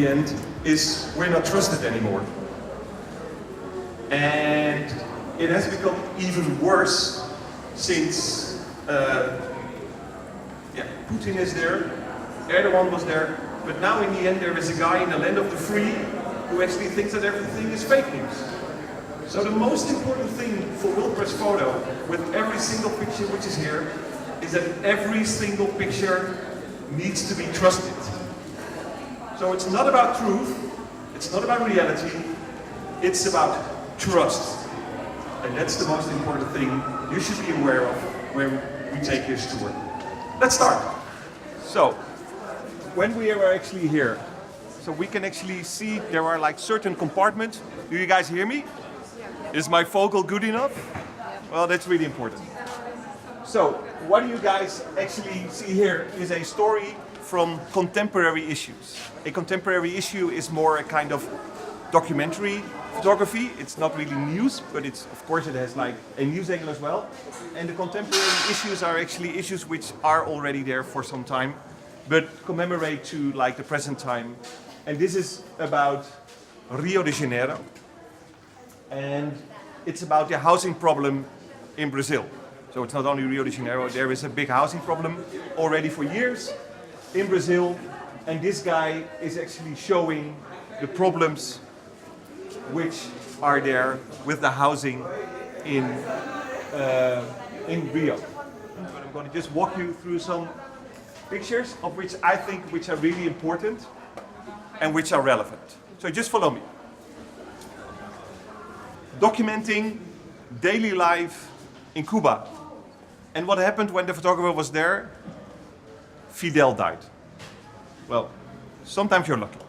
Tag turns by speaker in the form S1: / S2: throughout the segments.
S1: the end is we're not trusted anymore. And it has become even worse since Putin is there, Erdogan was there, but now in the end there is a guy in the land of the free who actually thinks that everything is fake news. So the most important thing for World Press Photo with every single picture which is here is that every single picture needs to be trusted. So it's not about truth, it's not about reality, it's about trust. And that's the most important thing you should be aware of when we take this tour. Let's start. So, when we are actually here, so we can actually see there are like certain compartments. Do you guys hear me? Is my vocal good enough? Well, that's really important. So, what you guys actually see here is a story from contemporary issues. A contemporary issue is more a kind of documentary photography. It's not really news, but it's, of course, it has like a news angle as well. And the contemporary issues are actually issues which are already there for some time, but commemorate to like the present time. And this is about Rio de Janeiro. And it's about the housing problem in Brazil. So it's not only Rio de Janeiro, there is a big housing problem already for years in Brazil. And this guy is actually showing the problems which are there with the housing in Rio. But I'm going to just walk you through some pictures of which I think which are really important and which are relevant. So just follow me. Documenting daily life in Cuba. And what happened when the photographer was there? Fidel died. Well, sometimes you're lucky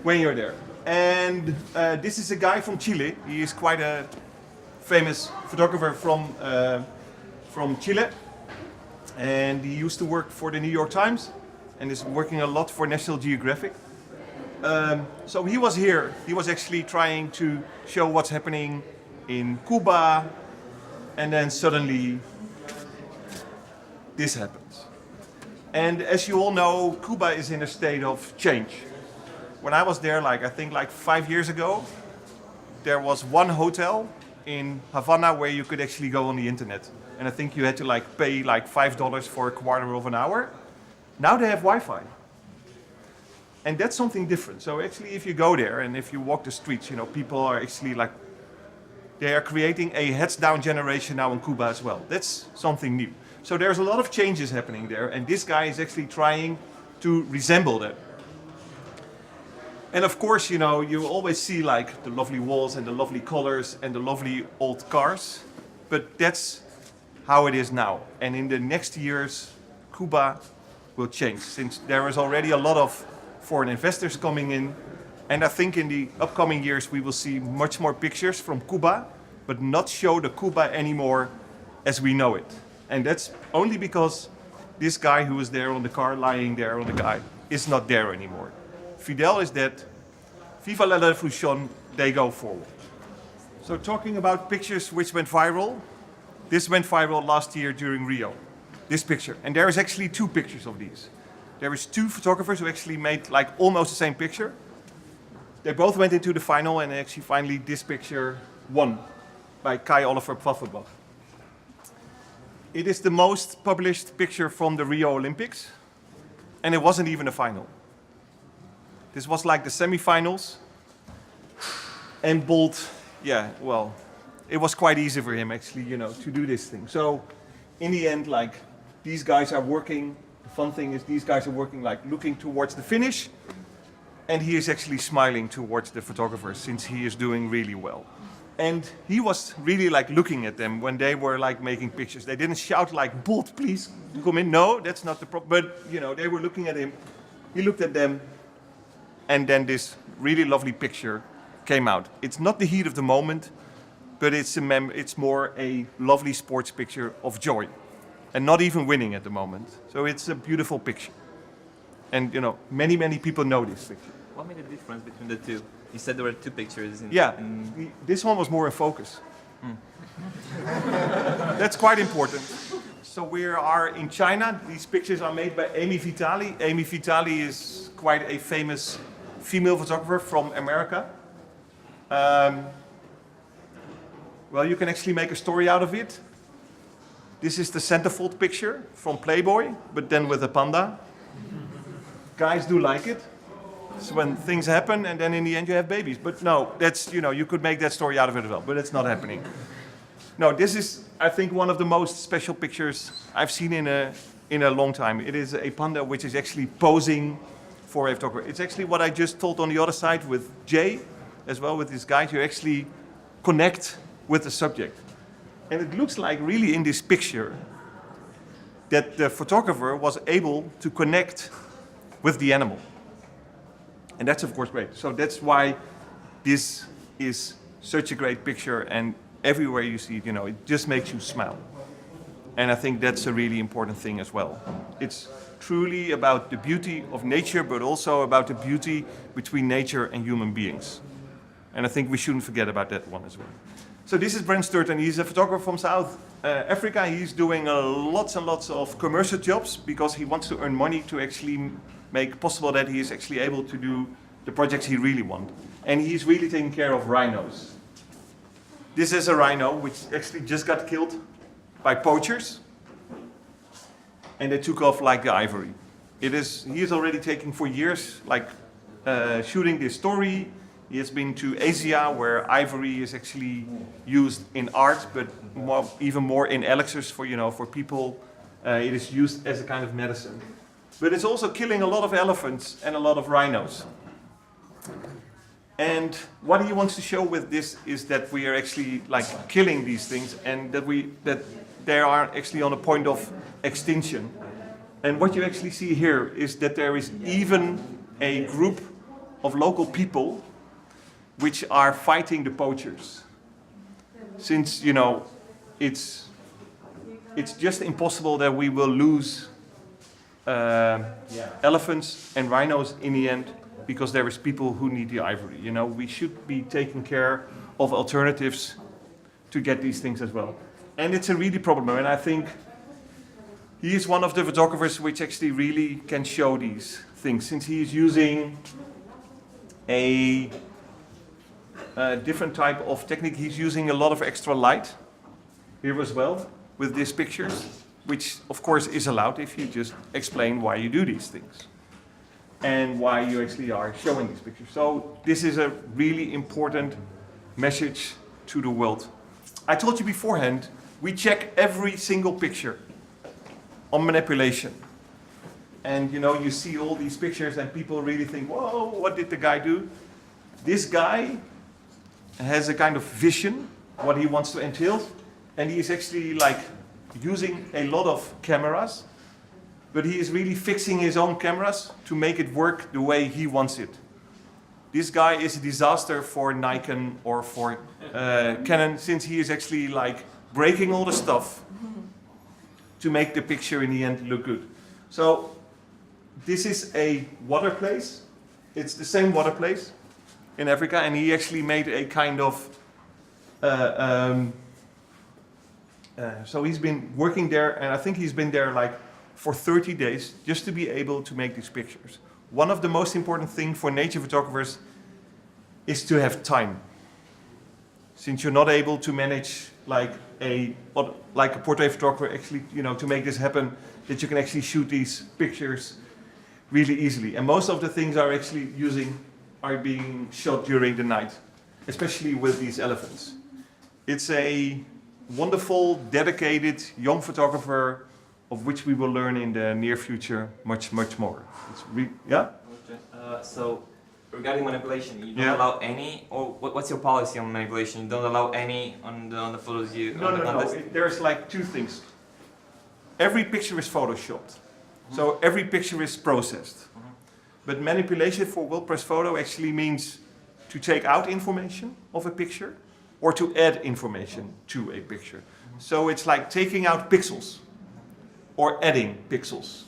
S1: when you're there. And this is a guy from Chile. He is quite a famous photographer from Chile. And he used to work for the New York Times and is working a lot for National Geographic. So he was here. He was actually trying to show what's happening in Cuba. And then suddenly this happens. And as you all know, Cuba is in a state of change. When I was there, I think 5 years ago, there was one hotel in Havana where you could actually go on the internet. And I think you had to pay $5 for a quarter of an hour. Now they have Wi-Fi. And that's something different. So actually if you go there and if you walk the streets, people are actually they are creating a heads down generation now in Cuba as well. That's something new. So there's a lot of changes happening there. And this guy is actually trying to resemble that. And of course, you always see the lovely walls and the lovely colors and the lovely old cars. But that's how it is now. And in the next years, Cuba will change, since there is already a lot of foreign investors coming in. And I think in the upcoming years, we will see much more pictures from Cuba, but not show the Cuba anymore as we know it. And that's only because this guy who is there on the car, lying there on the guy, is not there anymore. Fidel is dead. Viva la revolution, they go forward. So talking about pictures which went viral, this went viral last year during Rio, this picture. And there is actually two pictures of these. There is two photographers who actually made almost the same picture. They both went into the final and actually finally this picture won by Kai Oliver Pfaffenbach. It is the most published picture from the Rio Olympics, and it wasn't even a final. This was the semi-finals, and Bolt, it was quite easy for him actually, to do this thing. So in the end, these guys are working, the fun thing is these guys are working looking towards the finish, and he is actually smiling towards the photographers since he is doing really well. And he was really looking at them when they were making pictures. They didn't shout Bolt, please come in. No, that's not the problem. But they were looking at him. He looked at them, and then this really lovely picture came out. It's not the heat of the moment, but it's more a lovely sports picture of joy, and not even winning at the moment. So it's a beautiful picture, and many people know this picture.
S2: What made the difference between the two? You said there were two pictures.
S1: This one was more in focus. That's quite important. So we are in China. These pictures are made by Amy Vitali. Amy Vitali is quite a famous female photographer from America. Well, you can actually make a story out of it. This is the centerfold picture from Playboy, but then with a panda. Guys do like it. It's when things happen and then in the end you have babies. But no, that's, you could make that story out of it as well, but it's not happening. No, this is, I think, one of the most special pictures I've seen in a long time. It is a panda which is actually posing for a photographer. It's actually what I just told on the other side with Jay, as well with this guide. You actually connect with the subject. And it looks like really in this picture that the photographer was able to connect with the animal. And that's of course great. So that's why this is such a great picture, and everywhere you see it, it just makes you smile. And I think that's a really important thing as well. It's truly about the beauty of nature, but also about the beauty between nature and human beings. And I think we shouldn't forget about that one as well. So this is Brent Sturton. He's a photographer from South Africa. He's doing lots and lots of commercial jobs because he wants to earn money to actually make possible that he is actually able to do the projects he really wants. And he's really taking care of rhinos. This is a rhino which actually just got killed by poachers. And they took off like the ivory. He is already taking for years, shooting this story. He has been to Asia, where ivory is actually used in art, but even more in elixirs for people. It is used as a kind of medicine. But it's also killing a lot of elephants and a lot of rhinos. And what he wants to show with this is that we are actually killing these things, and that they are actually on a point of extinction. And what you actually see here is that there is even a group of local people which are fighting the poachers. Since, it's just impossible that we will lose elephants and rhinos in the end, because there is people who need the ivory. We should be taking care of alternatives to get these things as well. And it's a really problem, and I think he is one of the photographers which actually really can show these things, since he is using a different type of technique. He's using a lot of extra light here as well with these pictures, which of course is allowed if you just explain why you do these things and why you actually are showing these pictures. So this is a really important message to the world. I told you beforehand, we check every single picture on manipulation. And you see all these pictures and people really think, whoa, what did the guy do? This guy has a kind of vision, what he wants to entail, and he is actually using a lot of cameras, but he is really fixing his own cameras to make it work the way he wants it. This guy is a disaster for Nikon or for Canon, since he is actually breaking all the stuff to make the picture in the end look good. So this is a water place. It's the same water place in Africa, and he actually made a kind of so he's been working there, and I think he's been there for 30 days just to be able to make these pictures. One of the most important things for nature photographers is to have time, since you're not able to manage like a portrait photographer actually, to make this happen, that you can actually shoot these pictures really easily. And most of the things are being shot during the night, especially with these elephants. It's a wonderful, dedicated young photographer of which we will learn in the near future much, much more.
S2: So regarding manipulation, you don't allow any, or what's your policy on manipulation? You don't allow any on the photos you...
S1: No. There's two things. Every picture is photoshopped. So every picture is processed. But manipulation for WordPress photo actually means to take out information of a picture or to add information to a picture. So it's like taking out pixels or adding pixels.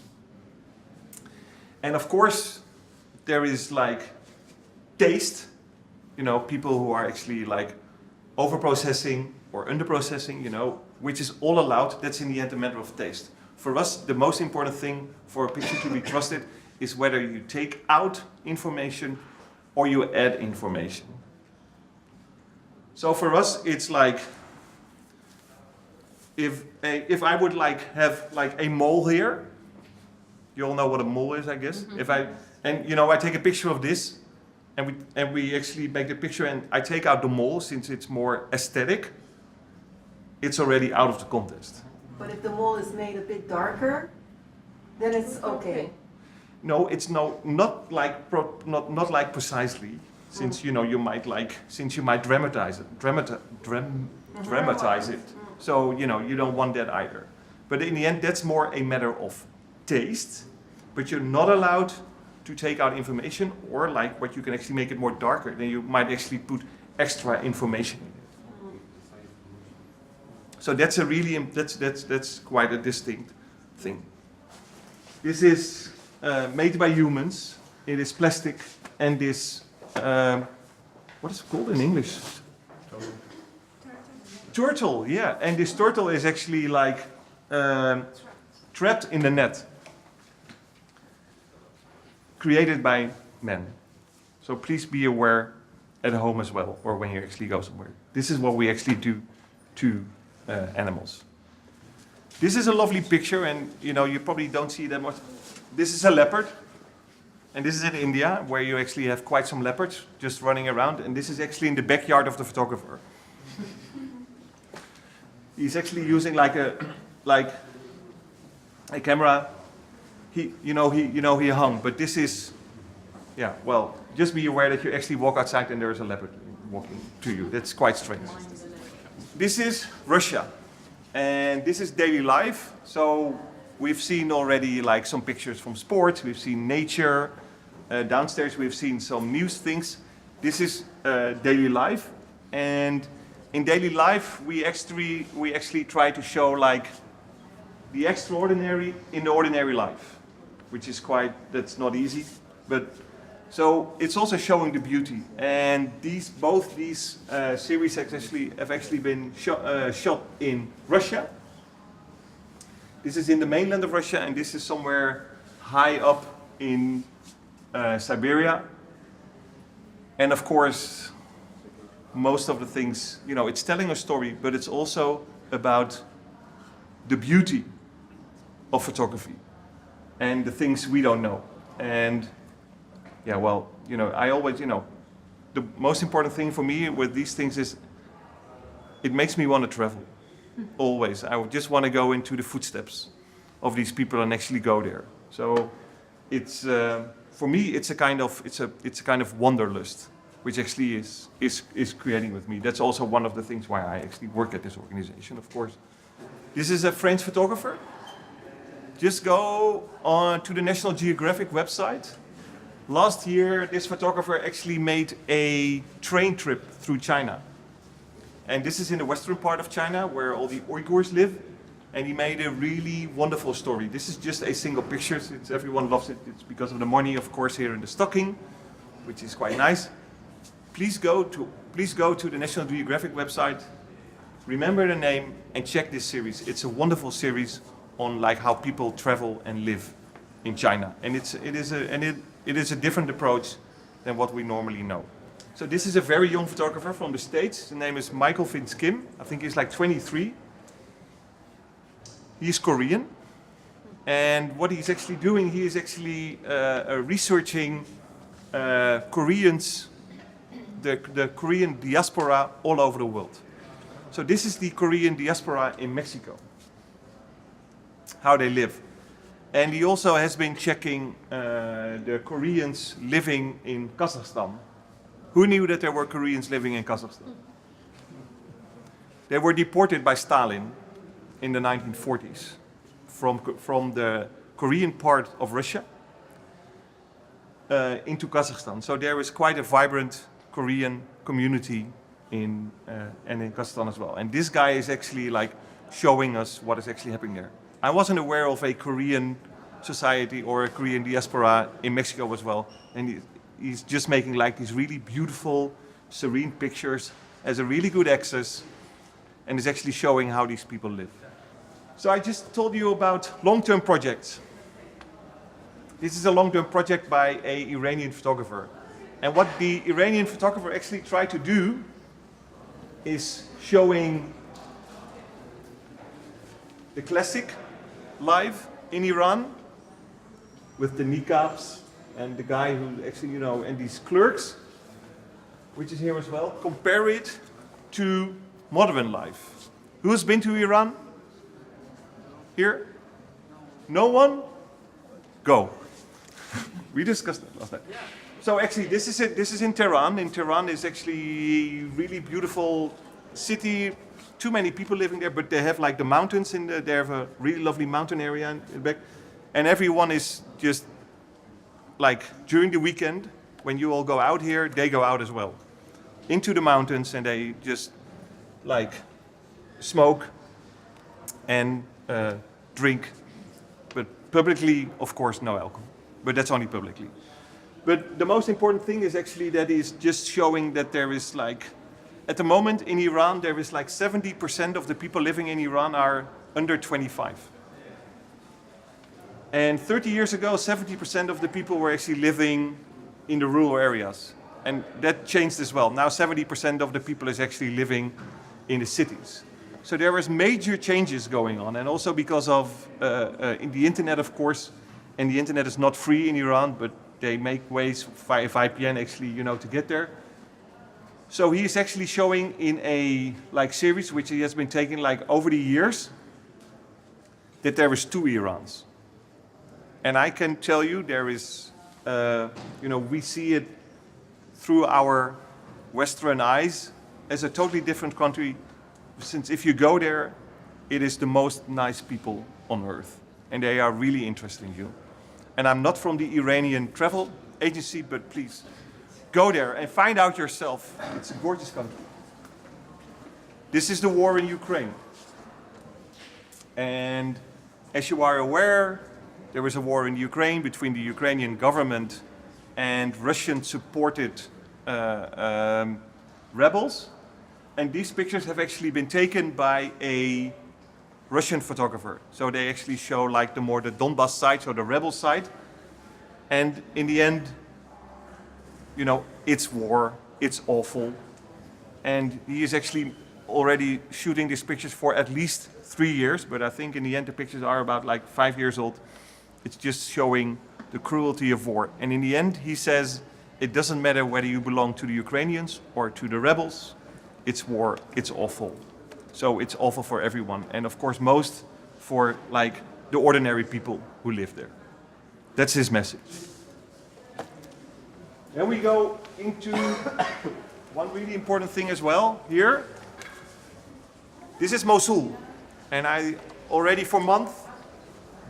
S1: And of course, there is taste, people who are actually over-processing or under-processing, which is all allowed. That's in the end a matter of taste. For us, the most important thing for a picture to be trusted is whether you take out information or you add information. So for us, it's like if I would like have like a mole here, you all know what a mole is, I guess. If I take a picture of this, and we actually make the picture, and I take out the mole since it's more aesthetic, it's already out of the contest.
S3: But if the mole is made a bit darker, then it's okay.
S1: No, it's not like precisely, since you might dramatize it. So you don't want that either. But in the end, that's more a matter of taste. But you're not allowed to take out information, or like what you can actually make it more darker. Then you might actually put extra information in it. So that's that's quite a distinct thing. This is made by humans. It is plastic, and this what is it called in English? Turtle, yeah. And this turtle is actually like trapped in the net, created by men. So please be aware at home as well, or when you actually go somewhere. This is what we actually do to animals. This is a lovely picture, and you probably don't see that much. This is a leopard, and this is in India, where you actually have quite some leopards just running around, and this is actually in the backyard of the photographer. He's actually using like a camera. He hung, but this is, yeah. Well, just be aware that you actually walk outside and there is a leopard walking to you. That's quite strange. This is Russia, and this is daily life. So we've seen already like some pictures from sports. We've seen nature. Downstairs we've seen some news things. This is daily life, and in daily life we actually try to show like the extraordinary in the ordinary life, which is that's not easy, but so it's also showing the beauty. And both these series have actually been shot in Russia. This is in the mainland of Russia, and this is somewhere high up in Siberia. And of course, most of the things, it's telling a story, but it's also about the beauty of photography and the things we don't know. And yeah, well, I always, the most important thing for me with these things is it makes me want to travel. Always. I just want to go into the footsteps of these people and actually go there. So it's for me it's a kind of wanderlust, which actually is creating with me. That's also one of the things why I actually work at this organization, of course. This is a French photographer. Just go on to the National Geographic website. Last year, this photographer actually made a train trip through China. And this is in the western part of China, where all the Uyghurs live. And he made a really wonderful story. This is just a single picture. Everyone loves it. It's because of the money, of course, here in the stocking, which is quite nice. Please go to the National Geographic website, remember the name, and check this series. It's a wonderful series on like how people travel and live in China, and it is a different approach than what we normally know. So this is a very young photographer from the States. His name is Fitz Kim. I think he's like 23. He's Korean, and what he's actually doing, he is actually researching Koreans, the Korean diaspora all over the world. So this is the Korean diaspora in Mexico, how they live. And he also has been checking the Koreans living in Kazakhstan. Who knew that there were Koreans living in Kazakhstan? They were deported by Stalin in the 1940s from the Korean part of Russia into Kazakhstan. So there is quite a vibrant Korean community in Kazakhstan as well. And this guy is actually like showing us what is actually happening there. I wasn't aware of a Korean society or a Korean diaspora in Mexico as well. And he's just making like these really beautiful, serene pictures, has a really good access, and is actually showing how these people live. So I just told you about long-term projects. This is a long-term project by an Iranian photographer. And what the Iranian photographer actually tried to do is showing the classic life in Iran with the niqabs and the guy who actually, and these clerks, which is here as well. Compare it to modern life. Who's been to Iran? Here? No one? Go. We discussed that last night. So actually, this is it. This is in Tehran. In Tehran is actually a really beautiful city. Too many people living there, but they have like the mountains they have a really lovely mountain area in the back. And everyone is just like during the weekend, when you all go out here, they go out as well. Into the mountains, and they just like smoke and drink. But publicly, of course, no alcohol. But that's only publicly. But the most important thing is actually that is just showing that there is like, at the moment in Iran, there is like 70% of the people living in Iran are under 25. And 30 years ago, 70% of the people were actually living in the rural areas. And that changed as well. Now 70% of the people is actually living in the cities. So there is major changes going on. And also because of in the internet, of course, and the internet is not free in Iran, but they make ways via VPN actually, to get there. So he is actually showing in a series which he has been taking over the years that there is two Irans. And I can tell you there is, we see it through our Western eyes as a totally different country. Since if you go there, it is the most nice people on earth. And they are really interesting you. And I'm not from the Iranian travel agency, but please go there and find out yourself. It's a gorgeous country. This is the war in Ukraine. And as you are aware, there is a war in Ukraine between the Ukrainian government and Russian-supported rebels. And these pictures have actually been taken by a Russian photographer. So they actually show the Donbass side, so the rebel side. And in the end, it's war, it's awful. And he is actually already shooting these pictures for at least 3 years, but I think in the end the pictures are about 5 years old. It's just showing the cruelty of war. And in the end, he says, it doesn't matter whether you belong to the Ukrainians or to the rebels. It's war, it's awful. So it's awful for everyone. And of course, most for the ordinary people who live there. That's his message. Then we go into one really important thing as well here. This is Mosul. And I already for months,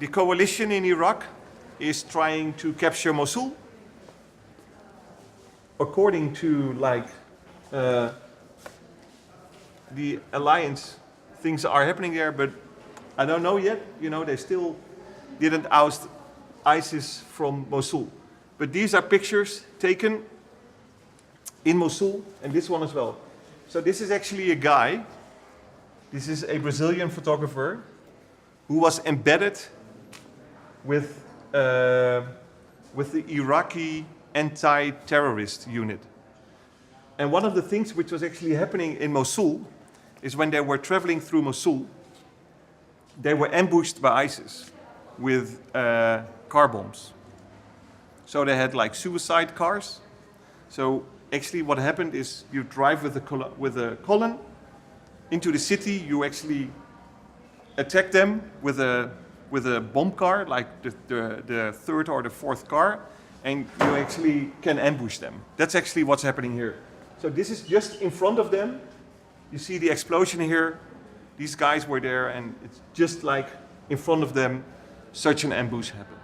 S1: the coalition in Iraq is trying to capture Mosul. According to the alliance, things are happening there, but I don't know yet. They still didn't oust ISIS from Mosul. But these are pictures taken in Mosul, and this one as well. So this is actually a guy. This is a Brazilian photographer who was embedded with the Iraqi anti-terrorist unit. And one of the things which was actually happening in Mosul is when they were traveling through Mosul, they were ambushed by ISIS with car bombs. So they had suicide cars. So actually what happened is you drive with a column into the city, you actually attack them with a bomb car, the third or the fourth car, and you actually can ambush them. That's actually what's happening here. So this is just in front of them. You see the explosion here. These guys were there, and it's just in front of them, such an ambush happened.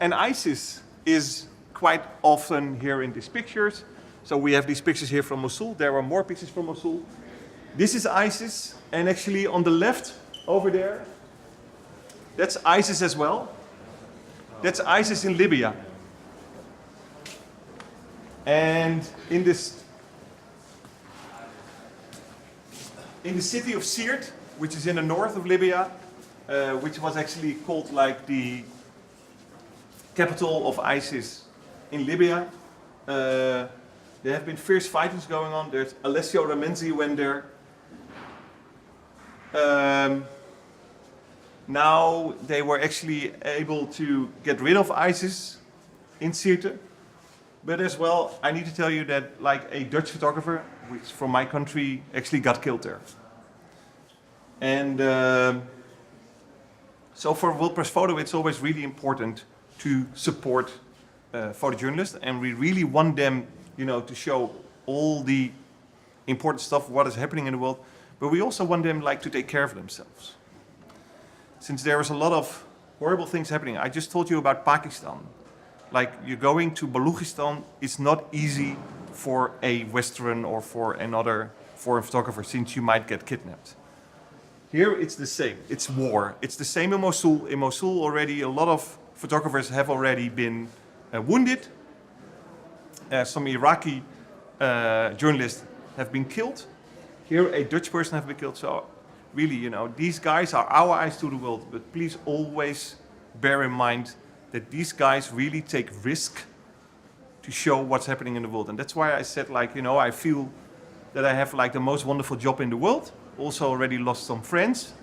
S1: And ISIS is quite often here in these pictures. So we have these pictures here from Mosul. There are more pictures from Mosul. This is ISIS, and actually on the left over there, that's ISIS as well. That's ISIS in Libya. And in the city of Sirte, which is in the north of Libya, which was actually called like the capital of ISIS in Libya. There have been fierce fightings going on. There's Alessio Ramenzi went there. Now they were actually able to get rid of ISIS in Sirte. But as well, I need to tell you that like a Dutch photographer, which from my country, actually got killed there. And so for World Press Photo, it's always really important to support photojournalists, and we really want them, you know, to show all the important stuff, what is happening in the world, but we also want them like to take care of themselves. Since there is a lot of horrible things happening, I just told you about Pakistan. Like you're going to Balochistan, it's not easy for a Western or for another foreign photographer, since you might get kidnapped. Here it's the same, it's war. It's the same in Mosul. In Mosul already a lot of photographers have already been wounded. Some Iraqi journalists have been killed. Here a Dutch person has been killed. So really, you know, these guys are our eyes to the world, but please always bear in mind that these guys really take risk to show what's happening in the world. And that's why I said, like, you know, I feel that I have like the most wonderful job in the world. Also already lost some friends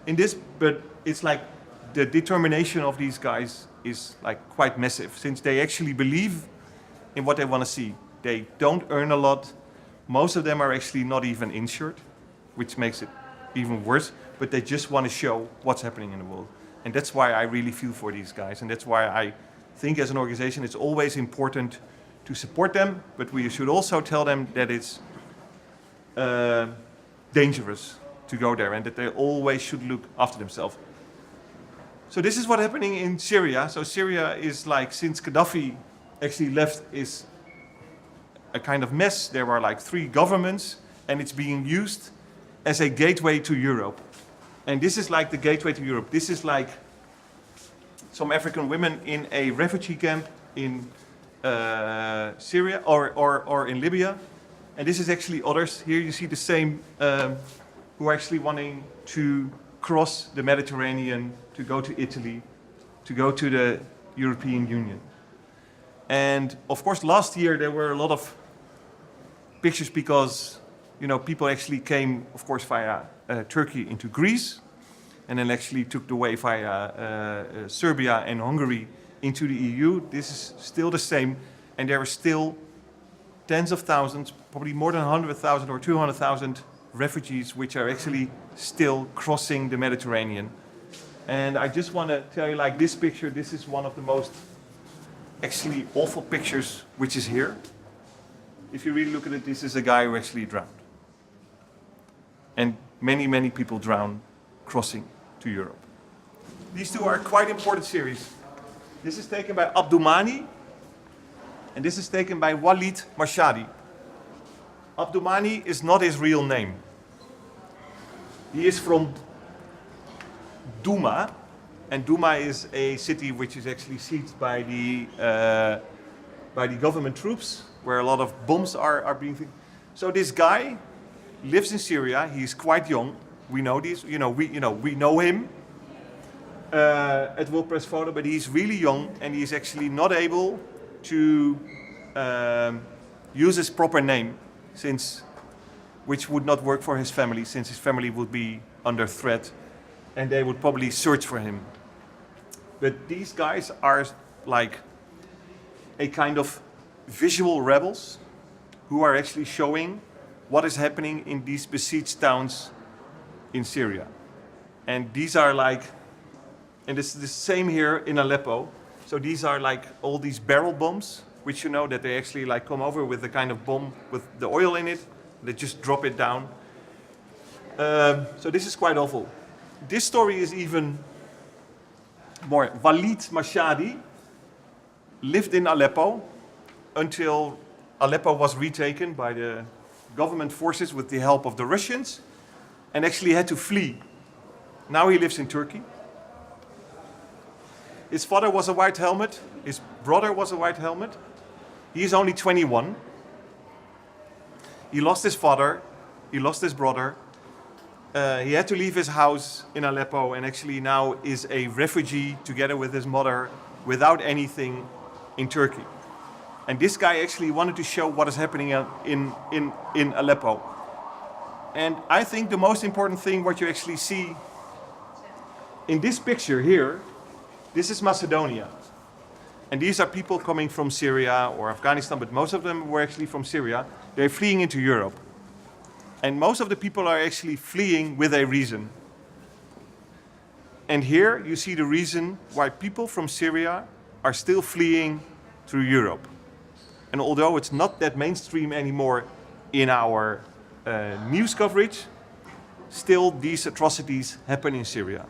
S1: in this, but it's like the determination of these guys is like quite massive, since they actually believe in what they want to see. They don't earn a lot. Most of them are actually not even insured, which makes it even worse, but they just want to show what's happening in the world. And that's why I really feel for these guys. And that's why I think as an organization, it's always important to support them, but we should also tell them that it's dangerous to go there and that they always should look after themselves. So this is what's happening in Syria. So Syria is like, since Gaddafi actually left, is a kind of mess. There are like 3 governments and it's being used as a gateway to Europe. And this is like the gateway to Europe. This is like some African women in a refugee camp in Syria or in Libya. And this is actually others. Here you see the same who are actually wanting to cross the Mediterranean to go to Italy, to go to the European Union. And of course, last year there were a lot of pictures because, you know, people actually came, of course, via Turkey into Greece, and then actually took the way via Serbia and Hungary into the EU. This is still the same, and there are still tens of thousands, probably more than 100,000 or 200,000 refugees which are actually still crossing the Mediterranean. And I just want to tell you, like this picture, this is one of the most actually awful pictures which is here. If you really look at it, this is a guy who actually drowned. And many, many people drown crossing to Europe. These 2 are quite important series. This is taken by Abdoumani, and this is taken by Walid Mashadi. Abdoumani is not his real name. He is from Douma, and Douma is a city which is actually sieged by the government troops, where a lot of bombs are being. So this guy lives in Syria. He's quite young. We know this. We know him at World Press Photo, but he's really young, and he's actually not able to use his proper name, which would not work for his family, since his family would be under threat, and they would probably search for him. But these guys are like a kind of visual rebels who are actually showing what is happening in these besieged towns in Syria. And these are like, and it's the same here in Aleppo. So these are like all these barrel bombs, which you know that they actually like come over with a kind of bomb with the oil in it. They just drop it down. So this is quite awful. This story is even more. Walid Mashadi lived in Aleppo until Aleppo was retaken by the government forces with the help of the Russians, and actually had to flee. Now he lives in Turkey. His father was a white helmet. His brother was a white helmet. He is only 21. He lost his father. He lost his brother. He had to leave his house in Aleppo and actually now is a refugee together with his mother without anything in Turkey. And this guy actually wanted to show what is happening in Aleppo. And I think the most important thing what you actually see in this picture here, this is Macedonia. And these are people coming from Syria or Afghanistan, but most of them were actually from Syria. They're fleeing into Europe. And most of the people are actually fleeing with a reason. And here you see the reason why people from Syria are still fleeing through Europe. And although it's not that mainstream anymore in our news coverage, still these atrocities happen in Syria.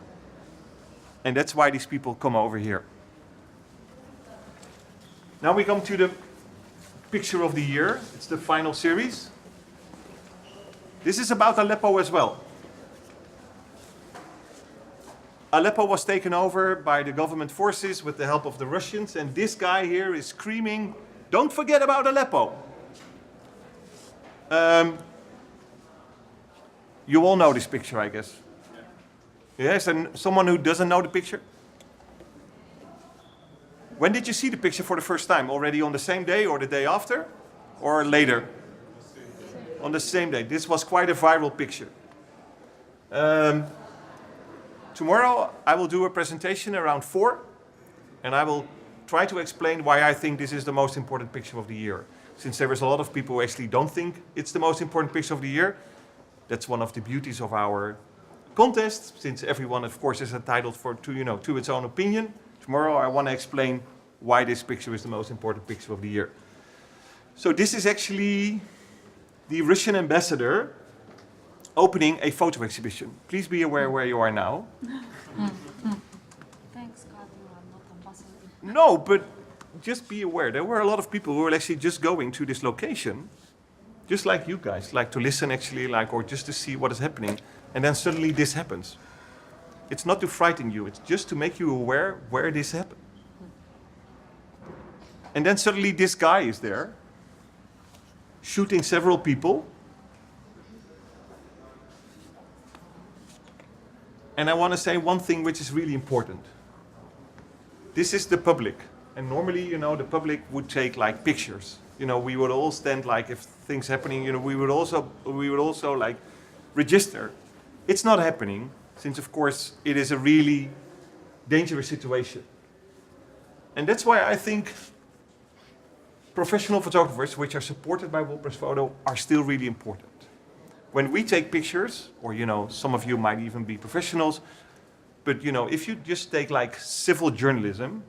S1: And that's why these people come over here. Now we come to the picture of the year. It's the final series. This is about Aleppo as well. Aleppo was taken over by the government forces with the help of the Russians, and this guy here is screaming, "Don't forget about Aleppo." You all know this picture, I guess. Yes, and someone who doesn't know the picture? When did you see the picture for the first time? Already on the same day or the day after? Or later? On the same day. This was quite a viral picture. Tomorrow I will do a presentation around 4, and I will try to explain why I think this is the most important picture of the year. Since there is a lot of people who actually don't think it's the most important picture of the year, that's one of the beauties of our contest, since everyone of course is entitled to its own opinion. Tomorrow I want to explain why this picture is the most important picture of the year. So this is actually the Russian ambassador opening a photo exhibition. Please be aware where you are now.
S4: Thanks God you are not ambassador.
S1: No, but just be aware. There were a lot of people who were actually just going to this location, just like you guys, like to listen actually, or just to see what is happening. And then suddenly this happens. It's not to frighten you, it's just to make you aware where this happened. And then suddenly this guy is there, shooting several people. And I want to say one thing which is really important. This is the public. And normally, the public would take like pictures. We would all stand like if things happening, we would also like register. It's not happening, since of course it is a really dangerous situation. And that's why I think professional photographers, which are supported by World Press Photo, are still really important. When we take pictures, or some of you might even be professionals, but if you just take like civil journalism,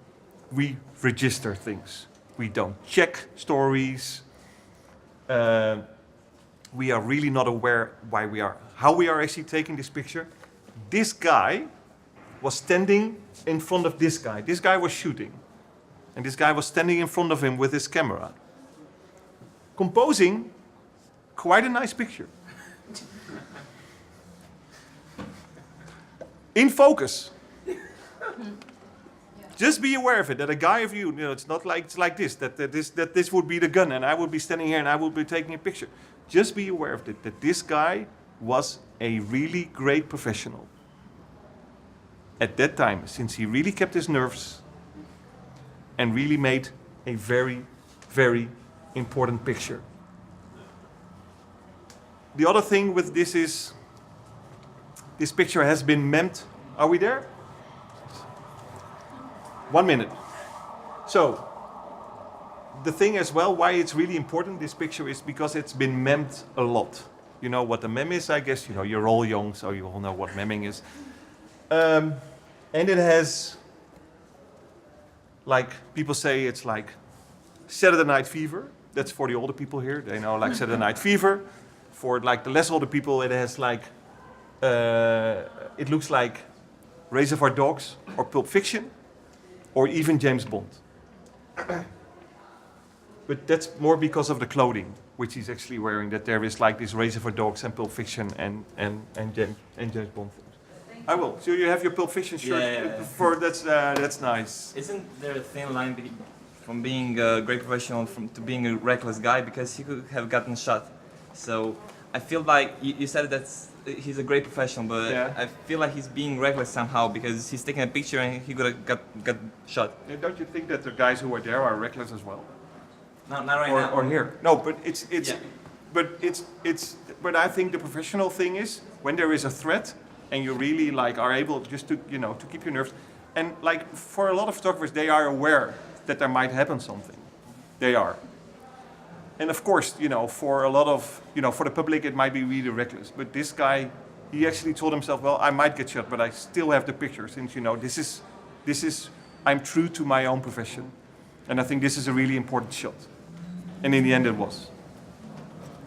S1: we register things. We don't check stories. We are really not aware how we are actually taking this picture. This guy was standing in front of this guy. This guy was shooting. And this guy was standing in front of him with his camera, composing quite a nice picture. In focus. Just be aware of it, that a guy of you, it's not like it's like this, that this would be the gun and I would be standing here and I would be taking a picture. Just be aware of it, that this guy was a really great professional. At that time, since he really kept his nerves and really made a very, very important picture. The other thing with this is, this picture has been meant. Are we there? 1 minute. So, the thing as well, why it's really important, this picture, is because it's been memed a lot. You know what the meme is, I guess. You're all young, so you all know what memming is. And it has, like, people say it's like Saturday Night Fever. That's for the older people here. They know, like, Saturday Night Fever. For, like, the less older people, it has, like, it looks like Reservoir Dogs or Pulp Fiction or even James Bond. But that's more because of the clothing, which he's actually wearing, that there is, like, this Reservoir Dogs and Pulp Fiction and James Bond things. I will. So you have your Pulp Fiction shirt.
S2: Yeah.
S1: That's nice.
S2: Isn't there a thin line from being a great professional to being a reckless guy, because he could have gotten shot? So I feel like you said that he's a great professional, but
S1: Yeah.
S2: I feel like he's being reckless somehow because he's taking a picture and he got shot.
S1: And don't you think that the guys who are there are reckless as well?
S2: Not right
S1: or,
S2: now.
S1: or here? No, but it's
S2: Yeah.
S1: but I think the professional thing is when there is a threat and you really like are able just to to keep your nerves, and like for a lot of photographers they are aware that there might happen something. They are. And of course, for a lot of, for the public it might be really reckless. But this guy, he actually told himself, well, I might get shot, but I still have the picture since, this is, I'm true to my own profession. And I think this is a really important shot. And in the end it was.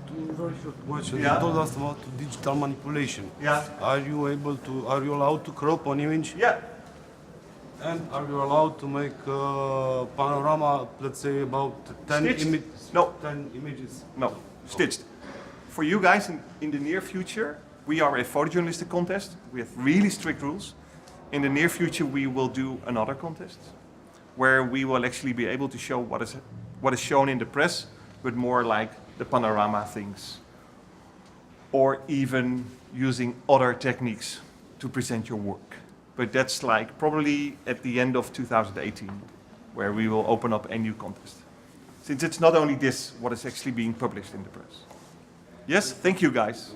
S5: Two very short questions.
S1: Yeah.
S5: You told us about digital manipulation.
S1: Yeah.
S5: Are you allowed to crop an image?
S1: Yeah.
S5: And are you allowed to make a panorama, let's say about 10
S1: Stitched?
S5: images?
S1: No.
S5: 10 images.
S1: No, stitched. For you guys in the near future, we are a photojournalistic contest. We have really strict rules. In the near future, we will do another contest where we will actually be able to show what is shown in the press, but more like the panorama things, or even using other techniques to present your work. But that's like probably at the end of 2018, where we will open up a new contest. Since it's not only this, what is actually being published in the press. Yes, thank you guys.